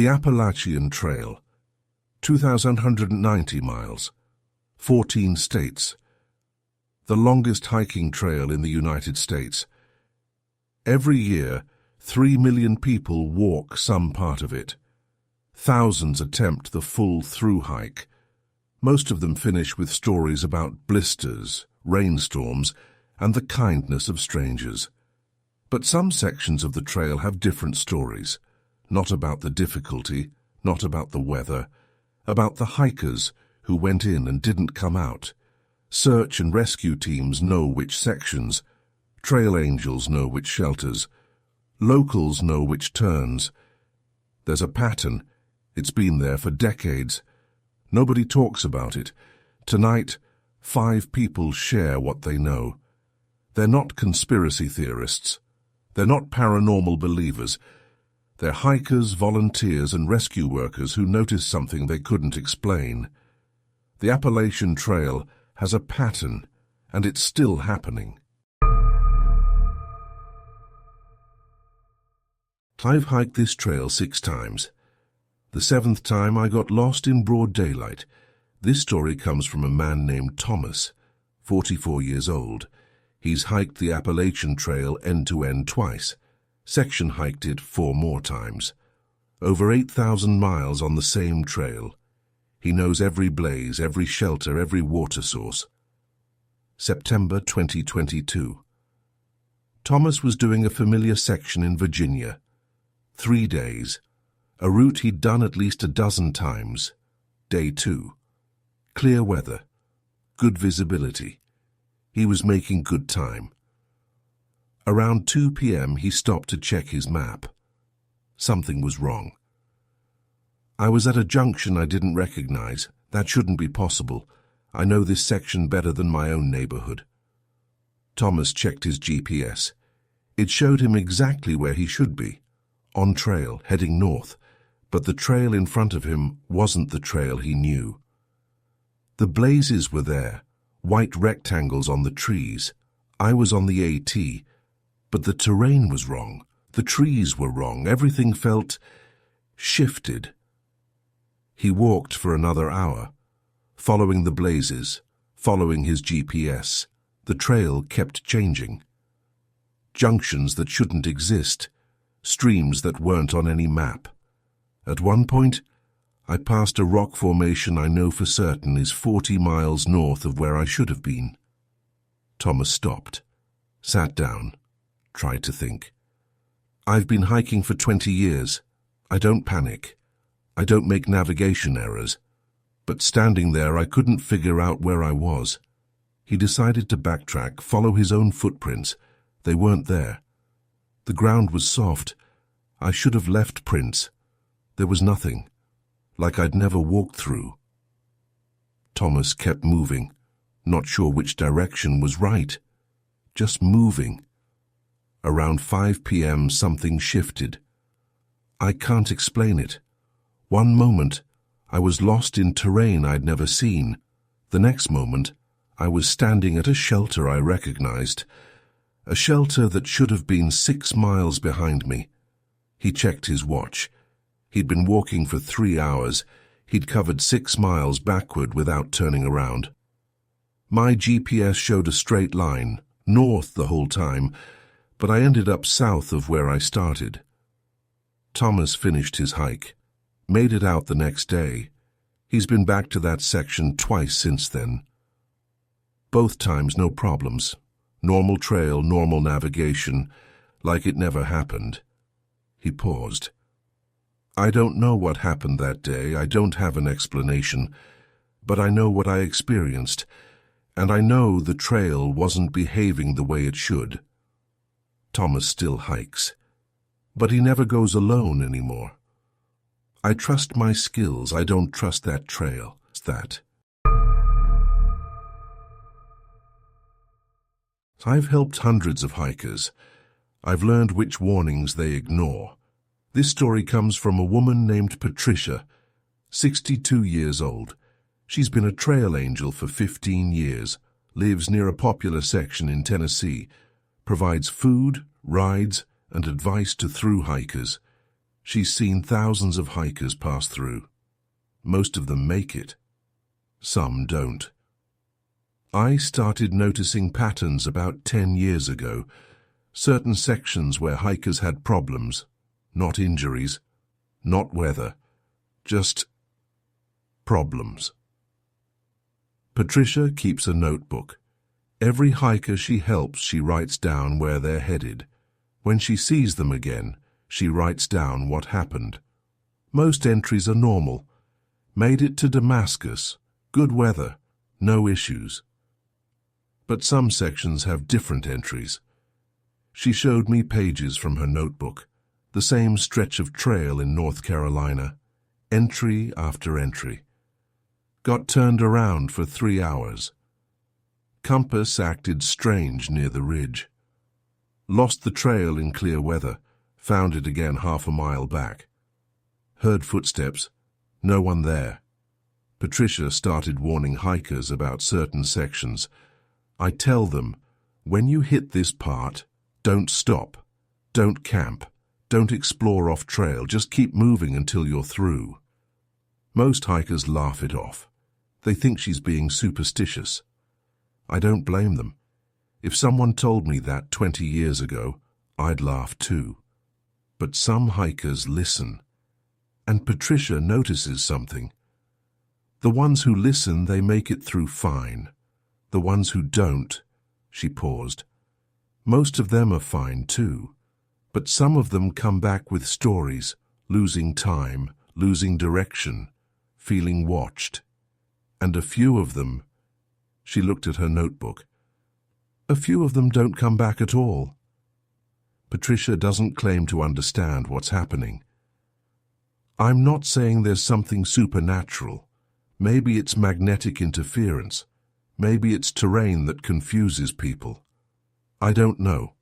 The Appalachian Trail, 2,190 miles, 14 states. The longest hiking trail in the United States. Every year, 3 million people walk some part of it. Thousands attempt the full through hike. Most of them finish with stories about blisters, rainstorms, and the kindness of strangers. But some sections of the trail have different stories. Not about the difficulty, not about the weather, about the hikers who went in and didn't come out. Search and rescue teams know which sections. Trail angels know which shelters. Locals know which turns. There's a pattern. It's been there for decades. Nobody talks about it. Tonight, 5 people share what they know. They're not conspiracy theorists. They're not paranormal believers. They're hikers, volunteers, and rescue workers who noticed something they couldn't explain. The Appalachian Trail has a pattern, and it's still happening. I've hiked this trail 6 times. The 7th time I got lost in broad daylight. This story comes from a man named Thomas, 44 years old. He's hiked the Appalachian Trail end-to-end twice. Section hiked it 4 more times. Over 8,000 miles on the same trail. He knows every blaze, every shelter, every water source. September 2022. Thomas was doing a familiar section in Virginia. 3 days. A route he'd done at least a dozen times. Day 2. Clear weather. Good visibility. He was making good time. Around 2 p.m. he stopped to check his map. Something was wrong. I was at a junction I didn't recognize. That shouldn't be possible. I know this section better than my own neighborhood. Thomas checked his GPS. It showed him exactly where he should be. On trail, heading north. But the trail in front of him wasn't the trail he knew. The blazes were there, white rectangles on the trees. I was on the AT, but the terrain was wrong. The trees were wrong. Everything felt shifted. He walked for another hour, following the blazes, following his GPS. The trail kept changing. Junctions that shouldn't exist, streams that weren't on any map. At one point, I passed a rock formation I know for certain is 40 miles north of where I should have been. Thomas stopped, sat down, tried to think. I've been hiking for 20 years. I don't panic. I don't make navigation errors. But standing there, I couldn't figure out where I was. He decided to backtrack, follow his own footprints. They weren't there. The ground was soft. I should have left prints. There was nothing, like I'd never walked through. Thomas kept moving, not sure which direction was right. Just moving. Around 5 p.m. something shifted. I can't explain it. One moment, I was lost in terrain I'd never seen. The next moment, I was standing at a shelter I recognized. A shelter that should have been 6 miles behind me. He checked his watch. He'd been walking for 3 hours. He'd covered 6 miles backward without turning around. My GPS showed a straight line, north the whole time, but I ended up south of where I started. Thomas finished his hike, made it out the next day. He's been back to that section twice since then. Both times no problems. Normal trail, normal navigation, like it never happened. He paused. I don't know what happened that day. I don't have an explanation, but I know what I experienced, and I know the trail wasn't behaving the way it should. Thomas still hikes, but he never goes alone anymore. I trust my skills. I don't trust that trail. It's that. I've helped hundreds of hikers. I've learned which warnings they ignore. This story comes from a woman named Patricia, 62 years old. She's been a trail angel for 15 years, lives near a popular section in Tennessee, provides food, rides, and advice to through hikers. She's seen thousands of hikers pass through. Most of them make it. Some don't. I started noticing patterns about 10 years ago. Certain sections where hikers had problems, not injuries, not weather, just problems. Patricia keeps a notebook. Every hiker she helps, she writes down where they're headed. When she sees them again, she writes down what happened. Most entries are normal. Made it to Damascus, good weather, no issues. But some sections have different entries. She showed me pages from her notebook, the same stretch of trail in North Carolina, entry after entry. Got turned around for 3 hours. Compass acted strange near the ridge. Lost the trail in clear weather, found it again half a mile back. Heard footsteps, no one there. Patricia started warning hikers about certain sections. I tell them, when you hit this part, don't stop, don't camp, don't explore off trail, just keep moving until you're through. Most hikers laugh it off. They think she's being superstitious. I don't blame them. If someone told me that 20 years ago, I'd laugh too. But some hikers listen. And Patricia notices something. The ones who listen, they make it through fine. The ones who don't, she paused. Most of them are fine too. But some of them come back with stories, losing time, losing direction, feeling watched. And a few of them, she looked at her notebook, a few of them don't come back at all. Patricia doesn't claim to understand what's happening. I'm not saying there's something supernatural. Maybe it's magnetic interference. Maybe it's terrain that confuses people. I don't know.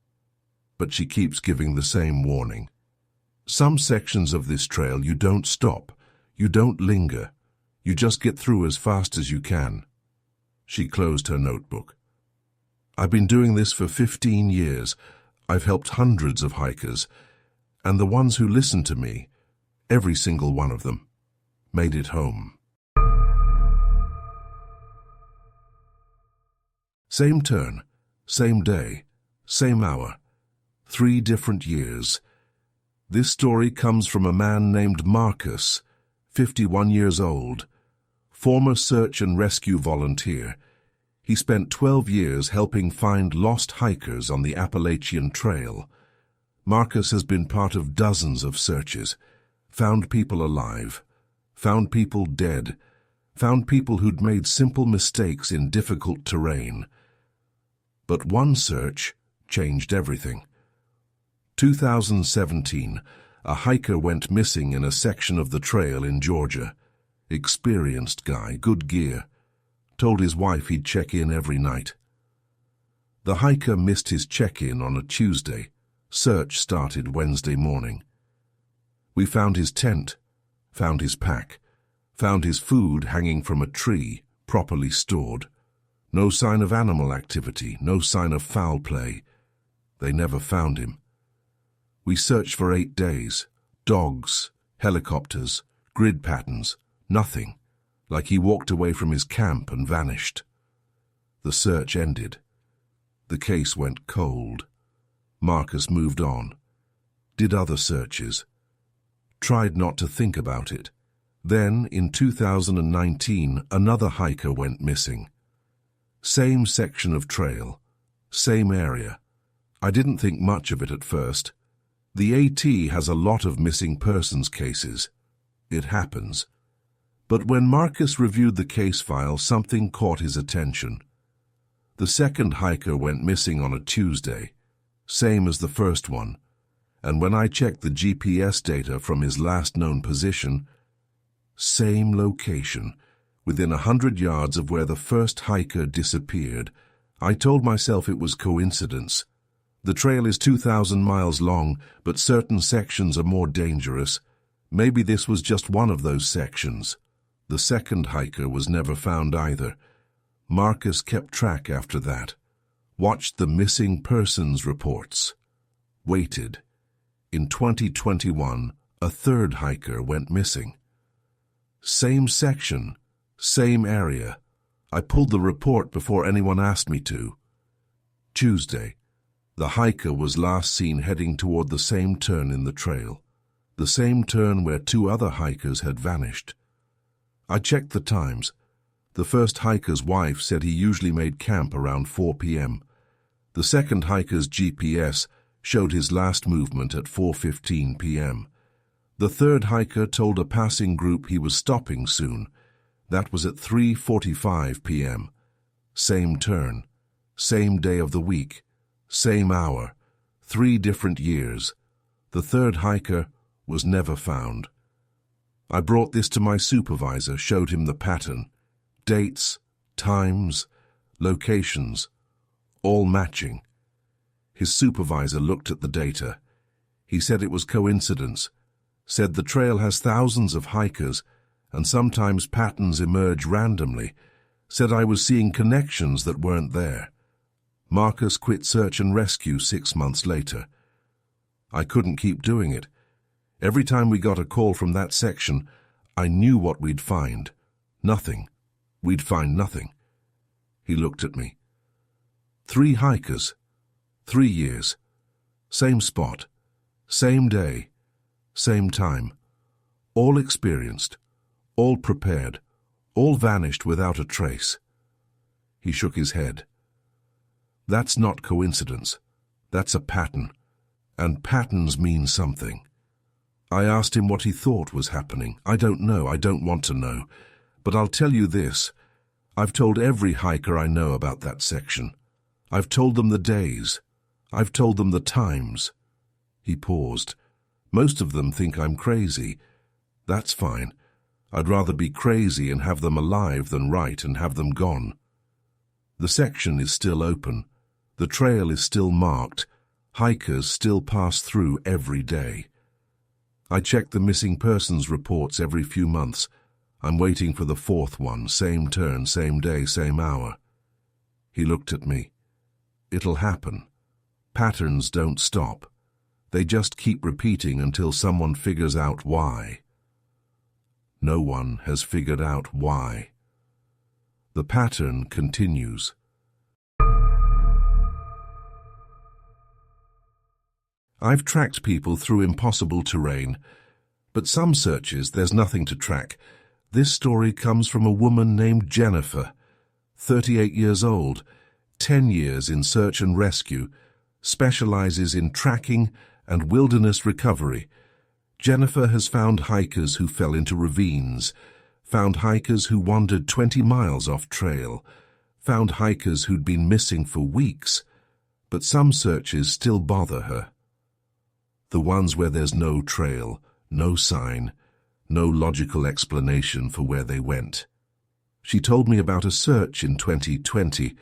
But she keeps giving the same warning. Some sections of this trail you don't stop, you don't linger, you just get through as fast as you can. She closed her notebook. I've been doing this for 15 years. I've helped hundreds of hikers, and the ones who listen to me, every single one of them, made it home. Same turn, same day, same hour, 3 different years. This story comes from a man named Marcus, 51 years old, former search and rescue volunteer. He spent 12 years helping find lost hikers on the Appalachian Trail. Marcus has been part of dozens of searches, found people alive, found people dead, found people who'd made simple mistakes in difficult terrain. But one search changed everything. 2017, a hiker went missing in a section of the trail in Georgia. Experienced guy, good gear. Told his wife he'd check in every night. The hiker missed his check-in on a Tuesday. Search started Wednesday morning. We found his tent, found his pack, found his food hanging from a tree, properly stored. No sign of animal activity, no sign of foul play. They never found him. We searched for 8 days. Dogs, helicopters, grid patterns, nothing. Like he walked away from his camp and vanished. The search ended. The case went cold. Marcus moved on. Did other searches. Tried not to think about it. Then, in 2019, another hiker went missing. Same section of trail. Same area. I didn't think much of it at first. The AT has a lot of missing persons cases. It happens. But when Marcus reviewed the case file, something caught his attention. The second hiker went missing on a Tuesday, same as the first one, and when I checked the GPS data from his last known position, same location, within 100 yards of where the first hiker disappeared. I told myself it was coincidence. The trail is 2,000 miles long, but certain sections are more dangerous. Maybe this was just one of those sections. The second hiker was never found either. Marcus kept track after that. Watched the missing persons reports. Waited. In 2021, A third hiker went missing. Same section, same area. I pulled the report before anyone asked me to. Tuesday, the hiker was last seen heading toward the same turn in the trail, the same turn where 2 other hikers had vanished. I checked the times. The first hiker's wife said he usually made camp around 4 p.m. The second hiker's GPS showed his last movement at 4:15 p.m. The third hiker told a passing group he was stopping soon. That was at 3:45 p.m. Same turn, same day of the week, same hour, 3 different years. The third hiker was never found. I brought this to my supervisor, showed him the pattern. Dates, times, locations, all matching. His supervisor looked at the data. He said it was coincidence, said the trail has thousands of hikers and sometimes patterns emerge randomly, said I was seeing connections that weren't there. Marcus quit search and rescue 6 months later. I couldn't keep doing it. Every time we got a call from that section, I knew what we'd find. Nothing. We'd find nothing. He looked at me. 3 hikers, 3 years, same spot, same day, same time, all experienced, all prepared, all vanished without a trace. He shook his head. That's not coincidence. That's a pattern, and patterns mean something. I asked him what he thought was happening. I don't know, I don't want to know. But I'll tell you this, I've told every hiker I know about that section. I've told them the days. I've told them the times. He paused. Most of them think I'm crazy. That's fine. I'd rather be crazy and have them alive than right and have them gone. The section is still open. The trail is still marked. Hikers still pass through every day. I check the missing persons reports every few months. I'm waiting for the 4th one, same turn, same day, same hour. He looked at me. It'll happen. Patterns don't stop. They just keep repeating until someone figures out why. No one has figured out why. The pattern continues. I've tracked people through impossible terrain, but some searches there's nothing to track. This story comes from a woman named Jennifer, 38 years old, 10 years in search and rescue, specializes in tracking and wilderness recovery. Jennifer has found hikers who fell into ravines, found hikers who wandered 20 miles off trail, found hikers who'd been missing for weeks, but some searches still bother her. The ones where there's no trail, no sign, no logical explanation for where they went. She told me about a search in 2020.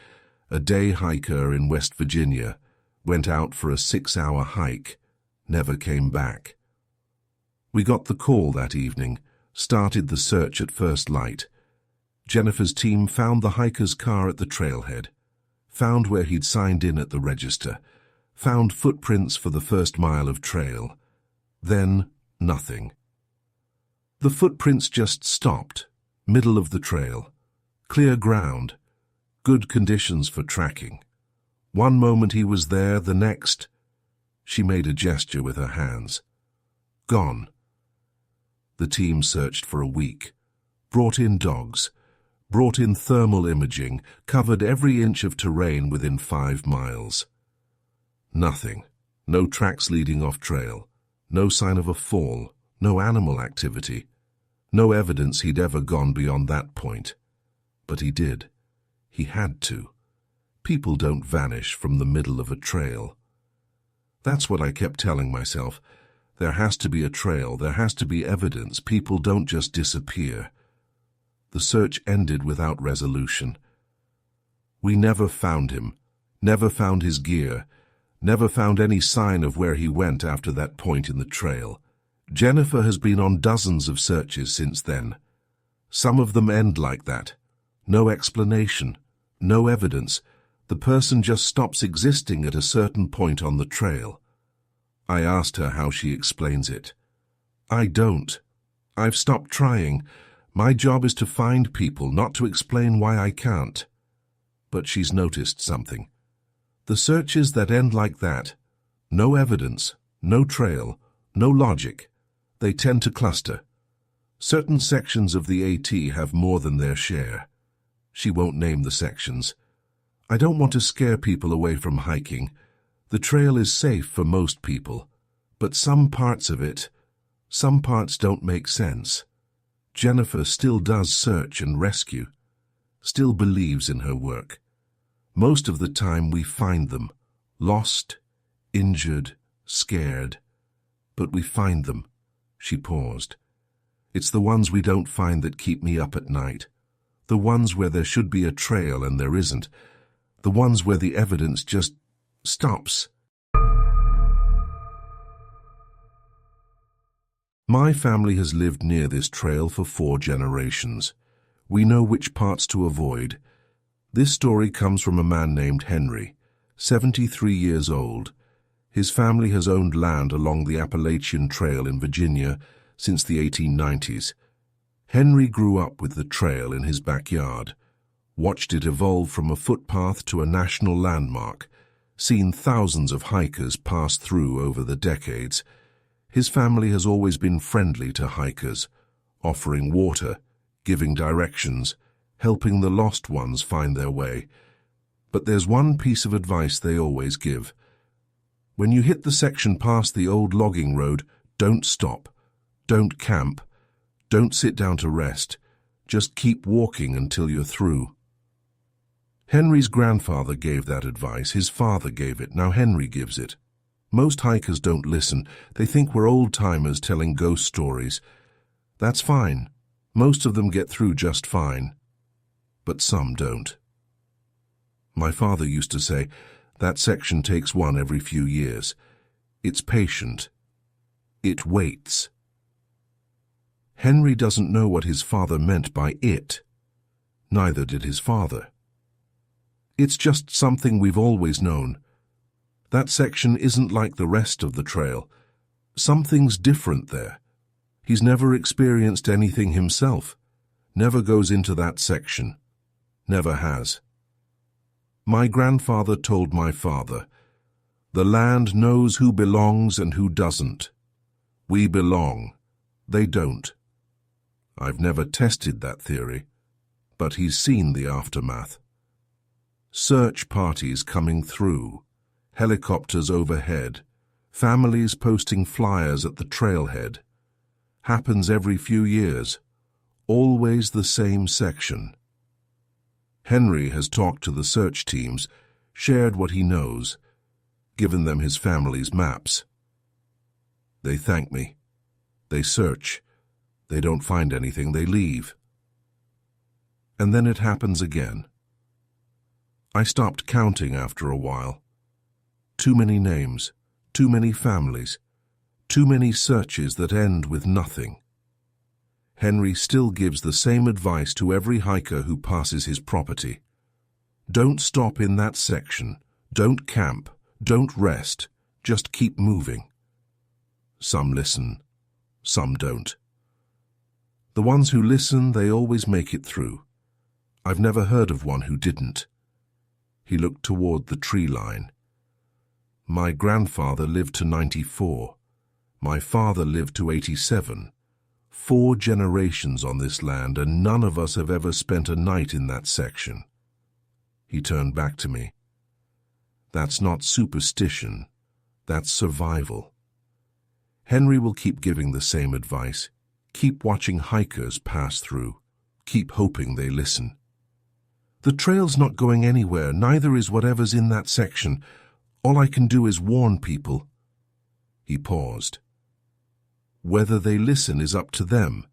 A day hiker in West Virginia went out for a 6-hour hike, never came back. We got the call that evening, started the search at first light. Jennifer's team found the hiker's car at the trailhead, found where he'd signed in at the register, found footprints for the first mile of trail. Then, nothing. The footprints just stopped, middle of the trail. Clear ground, good conditions for tracking. One moment he was there, the next, she made a gesture with her hands. Gone. The team searched for a week, brought in dogs, brought in thermal imaging, covered every inch of terrain within 5 miles. Nothing. No tracks leading off trail. No sign of a fall. No animal activity. No evidence he'd ever gone beyond that point. But he did. He had to. People don't vanish from the middle of a trail. That's what I kept telling myself. There has to be a trail. There has to be evidence. People don't just disappear. The search ended without resolution. We never found him. Never found his gear. Never found any sign of where he went after that point in the trail. Jennifer has been on dozens of searches since then. Some of them end like that. No explanation, no evidence. The person just stops existing at a certain point on the trail. I asked her how she explains it. I don't. I've stopped trying. My job is to find people, not to explain why I can't. But she's noticed something. The searches that end like that, no evidence, no trail, no logic, they tend to cluster. Certain sections of the AT have more than their share. She won't name the sections. I don't want to scare people away from hiking. The trail is safe for most people, but some parts don't make sense. Jennifer still does search and rescue, still believes in her work. Most of the time we find them, lost, injured, scared. But we find them. She paused. It's the ones we don't find that keep me up at night. The ones where there should be a trail and there isn't. The ones where the evidence just stops. My family has lived near this trail for 4 generations. We know which parts to avoid. This story comes from a man named Henry, 73 years old. His family has owned land along the Appalachian Trail in Virginia since the 1890s. Henry grew up with the trail in his backyard, watched it evolve from a footpath to a national landmark, seen thousands of hikers pass through over the decades. His family has always been friendly to hikers, offering water, giving directions, helping the lost ones find their way. But there's one piece of advice they always give. When you hit the section past the old logging road, don't stop, don't camp, don't sit down to rest. Just keep walking until you're through. Henry's grandfather gave that advice, his father gave it, now Henry gives it. Most hikers don't listen. They think we're old-timers telling ghost stories. That's fine. Most of them get through just fine. But some don't. My father used to say, that section takes one every few years. It's patient. It waits. Henry doesn't know what his father meant by it. Neither did his father. It's just something we've always known. That section isn't like the rest of the trail. Something's different there. He's never experienced anything himself. Never goes into that section. Never has. My grandfather told my father, the land knows who belongs and who doesn't. We belong. They don't. I've never tested that theory, but he's seen the aftermath. Search parties coming through, helicopters overhead, families posting flyers at the trailhead. Happens every few years, always the same section. Henry has talked to the search teams, shared what he knows, given them his family's maps. They thank me. They search. They don't find anything, they leave. And then it happens again. I stopped counting after a while. Too many names, too many families, too many searches that end with nothing. Henry still gives the same advice to every hiker who passes his property. Don't stop in that section. Don't camp. Don't rest. Just keep moving. Some listen. Some don't. The ones who listen, they always make it through. I've never heard of one who didn't. He looked toward the tree line. My grandfather lived to 94. My father lived to 87. 4 generations on this land, and none of us have ever spent a night in that section. He turned back to me. That's not superstition. That's survival. Henry will keep giving the same advice. Keep watching hikers pass through. Keep hoping they listen. The trail's not going anywhere, neither is whatever's in that section. All I can do is warn people. He paused. Whether they listen is up to them.